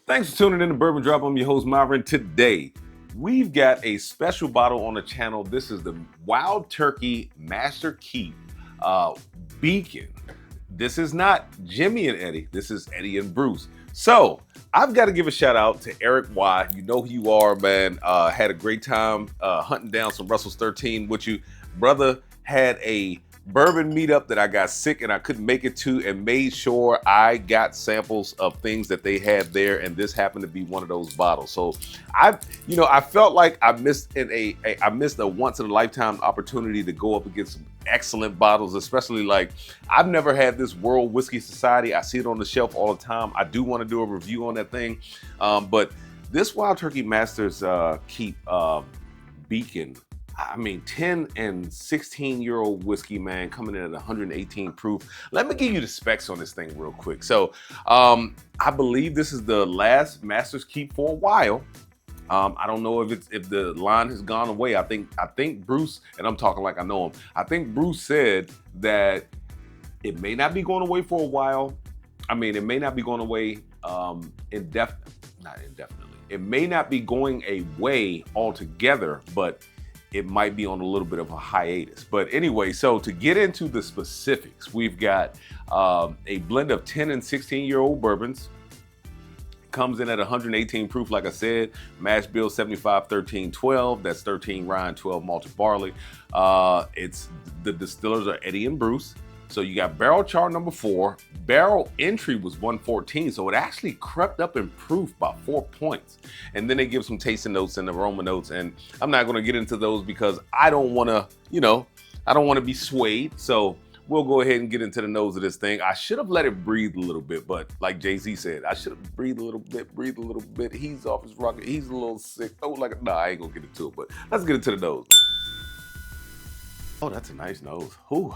Thanks for tuning in to Bourbon Drop. I'm your host, Myron. Today, we've got a special bottle on the channel. This is the Wild Turkey Master Keep Beacon. This is not Jimmy and Eddie. This is Eddie and Bruce. So, I've got to give a shout out to Eric Y. You know who you are, man. Had a great time hunting down some Russell's 13 with you. Brother had a bourbon meetup that I got sick and I couldn't make it to, and made sure I got samples of things that they had there, and this happened to be one of those bottles. So I felt like I missed a once in a lifetime opportunity to go up against some excellent bottles, especially like I've never had this World Whiskey Society. I see it on the shelf all the time. I do want to do a review on that thing, but this Wild Turkey Masters Keep Beacon, I mean, 10 and 16-year-old whiskey, man, coming in at 118 proof. Let me give you the specs on this thing real quick. So I believe this is the last Master's Keep for a while. I don't know if the line has gone away. I think Bruce, and I'm talking like I know him, I think Bruce said that it may not be going away for a while. I mean, it may not be going away not indefinitely. It may not be going away altogether, but it might be on a little bit of a hiatus. But anyway, so to get into the specifics, we've got a blend of 10 and 16-year-old bourbons. Comes in at 118 proof, like I said. Mash bill 75, 13, 12. That's 13 rye and 12 malted barley. It's the distillers are Eddie and Bruce. So you got barrel char number 4. Barrel entry was 114, so it actually crept up in proof by 4 points. And then they give some tasting notes and aroma notes, and I'm not going to get into those because I don't want to, be swayed. So we'll go ahead and get into the nose of this thing. I should have let it breathe a little bit, but like Jay-Z said, I should have breathed a little bit. He's off his rocket. He's a little sick. I ain't gonna get into it, but let's get into the nose. Oh, that's a nice nose. Ooh.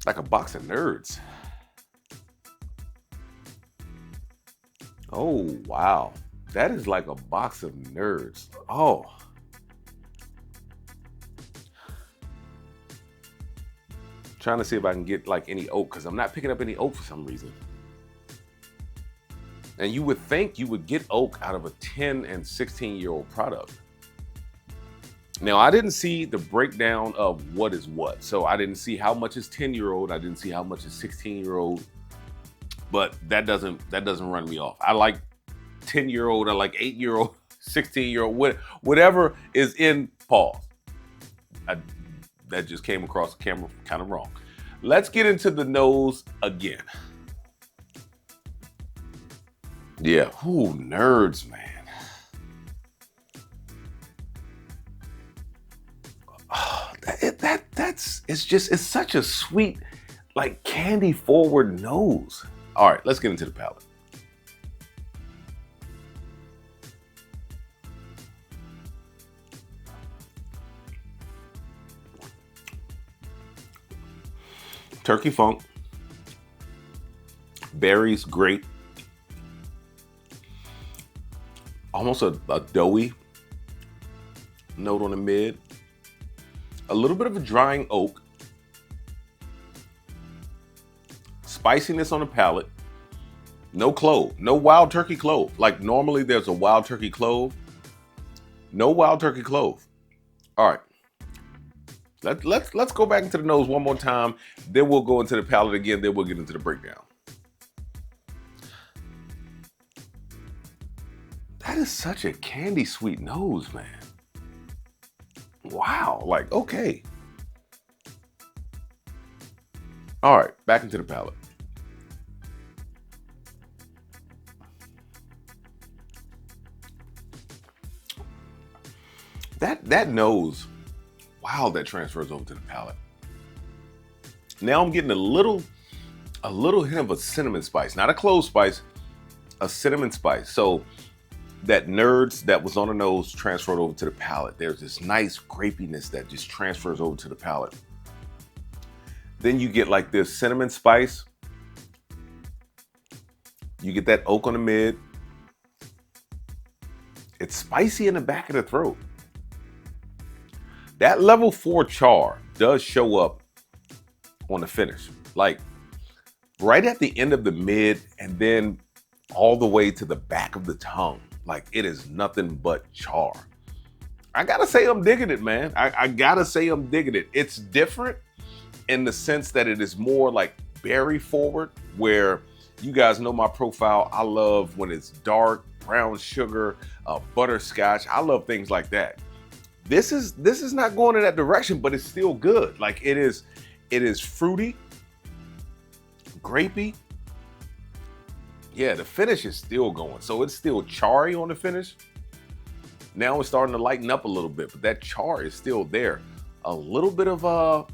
Like a box of nerds. Oh, wow. That is like a box of nerds. Oh. Trying to see if I can get like any oak, because I'm not picking up any oak for some reason. And you would think you would get oak out of a 10 and 16-year-old product. Now, I didn't see the breakdown of what is what. So I didn't see how much is 10-year-old. I didn't see how much is 16-year-old. But that doesn't run me off. I like 10-year-old. I like 8-year-old, 16-year-old, whatever is in pause. That just came across the camera kind of wrong. Let's get into the nose again. Yeah, ooh, nerds, man. It's such a sweet, like candy forward nose. All right, let's get into the palate. Turkey funk, berries, great. Almost a doughy note on the mid. A little bit of a drying oak. Spiciness on the palate. No clove, no wild turkey clove. Like normally there's a wild turkey clove. No wild turkey clove. All right. Let's go back into the nose one more time. Then we'll go into the palate again. Then we'll get into the breakdown. That is such a candy sweet nose, man. Wow, like, okay. All right, back into the palate. That nose, wow, that transfers over to the palate. Now I'm getting a little hint of a cinnamon spice, not a clove spice, a cinnamon spice. So that nerds that was on the nose transferred over to the palate. There's this nice grapiness that just transfers over to the palate. Then you get like this cinnamon spice. You get that oak on the mid. It's spicy in the back of the throat. That level 4 char does show up on the finish. Like right at the end of the mid, and then all the way to the back of the tongue. Like it is nothing but char. I gotta say I'm digging it, man. I gotta say I'm digging it. It's different in the sense that it is more like berry forward, where you guys know my profile. I love when it's dark, brown sugar, butterscotch. I love things like that. This is not going in that direction, but it's still good. Like it is fruity, grapey. Yeah, the finish is still going. So it's still charry on the finish. Now it's starting to lighten up a little bit, but that char is still there. A little bit of a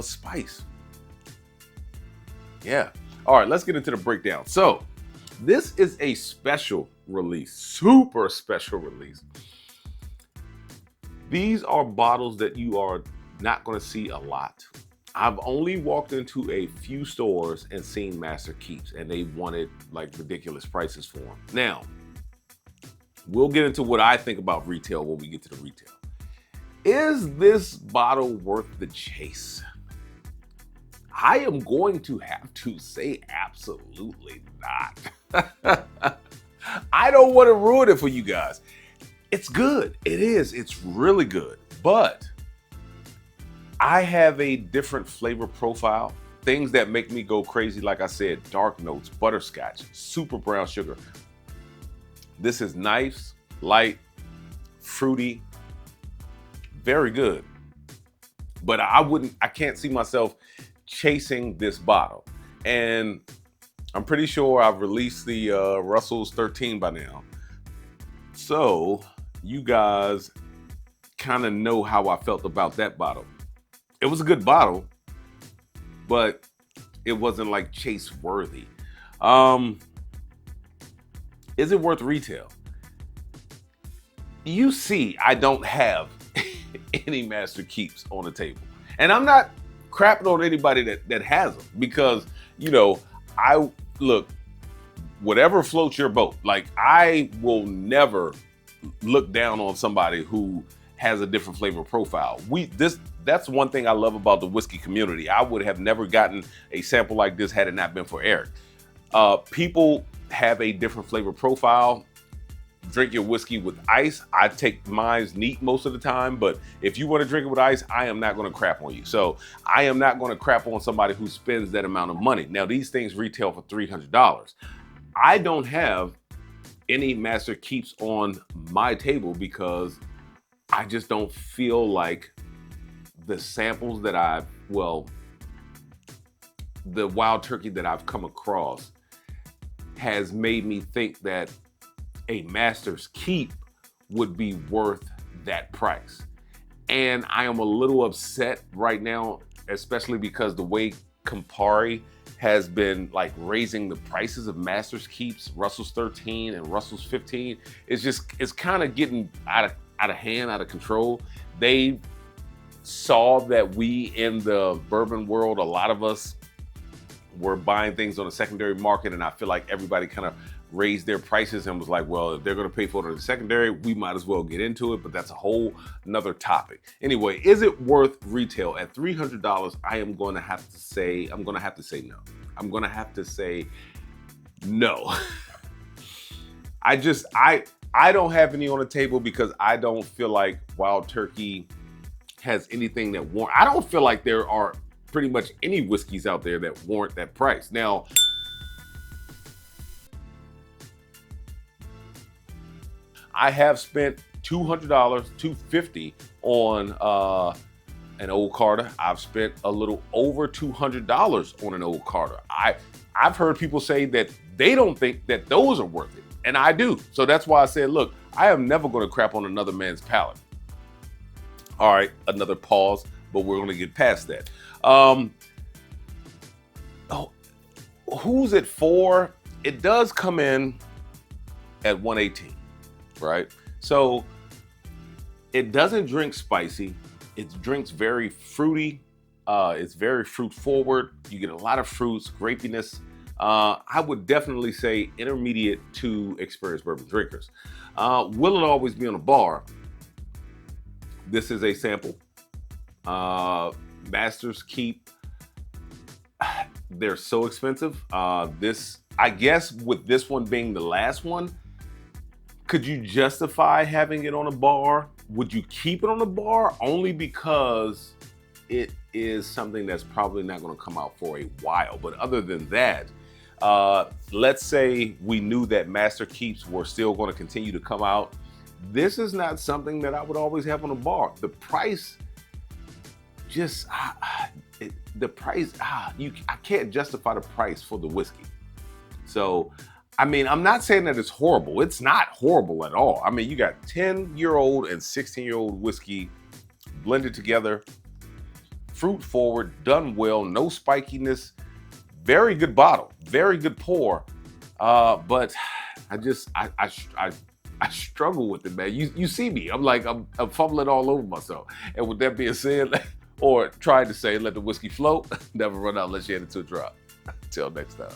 spice. Yeah. All right, let's get into the breakdown. So this is a special release, super special release. These are bottles that you are not going to see a lot. I've only walked into a few stores and seen Master Keeps, and they wanted like ridiculous prices for them. Now, we'll get into what I think about retail when we get to the retail. Is this bottle worth the chase? I am going to have to say absolutely not. I don't want to ruin it for you guys. It's good. It is. It's really good. But I have a different flavor profile. Things that make me go crazy, like I said, dark notes, butterscotch, super brown sugar. This is nice, light, fruity, very good. But I can't see myself chasing this bottle. And I'm pretty sure I've released the Russell's 13 by now. So you guys kind of know how I felt about that bottle. It was a good bottle, but it wasn't like chase worthy. Is it worth retail? You see, I don't have any Master Keeps on the table. And I'm not crapping on anybody that has them, because, you know, look, whatever floats your boat. Like, I will never look down on somebody who has a different flavor profile. That's one thing I love about the whiskey community. I would have never gotten a sample like this had it not been for Eric. People have a different flavor profile. Drink your whiskey with ice. I take mine's neat most of the time, but if you want to drink it with ice, I am not going to crap on you. So I am not going to crap on somebody who spends that amount of money. Now, these things retail for $300. I don't have any Master Keeps on my table because I just don't feel like the samples that the wild turkey that I've come across has made me think that a Master's Keep would be worth that price. And I am a little upset right now, especially because the way Campari has been like raising the prices of Master's Keeps, Russell's 13 and Russell's 15. It's kind of getting out of hand, out of control. They saw that we in the bourbon world, a lot of us were buying things on the secondary market, and I feel like everybody kind of raised their prices and was like, well, if they're going to pay for it in the secondary, we might as well get into it. But that's a whole nother topic. Anyway, is it worth retail at $300? I am going to have to say no. I'm going to have to say no. I don't have any on the table because I don't feel like Wild Turkey has anything that I don't feel like there are pretty much any whiskeys out there that warrant that price. Now, I have spent $200, $250 on an Old Carter. I've spent a little over $200 on an Old Carter. I've heard people say that they don't think that those are worth it, and I do. So that's why I said, look, I am never going to crap on another man's palate. All right, another pause, but we're going to get past that. Who's it for? It does come in at 118. Right? So it doesn't drink spicy. It drinks very fruity. It's very fruit forward. You get a lot of fruits, grapiness. I would definitely say intermediate to experienced bourbon drinkers. Will it always be on a bar? This is a sample. Master's Keep. They're so expensive. This I guess with this one being the last one, could you justify having it on a bar? Would you keep it on the bar? Only because it is something that's probably not going to come out for a while. But other than that, let's say we knew that Master Keeps were still going to continue to come out. This is not something that I would always have on a bar. The price, just I can't justify the price for the whiskey. So, I mean, I'm not saying that it's horrible. It's not horrible at all. I mean, you got 10-year-old and 16-year-old whiskey blended together, fruit forward, done well, no spikiness, very good bottle, very good pour. But I struggle with it, man. You see me, I'm fumbling all over myself. And with that being said, or trying to say, let the whiskey float, never run out unless you add it to a drop. Until next time.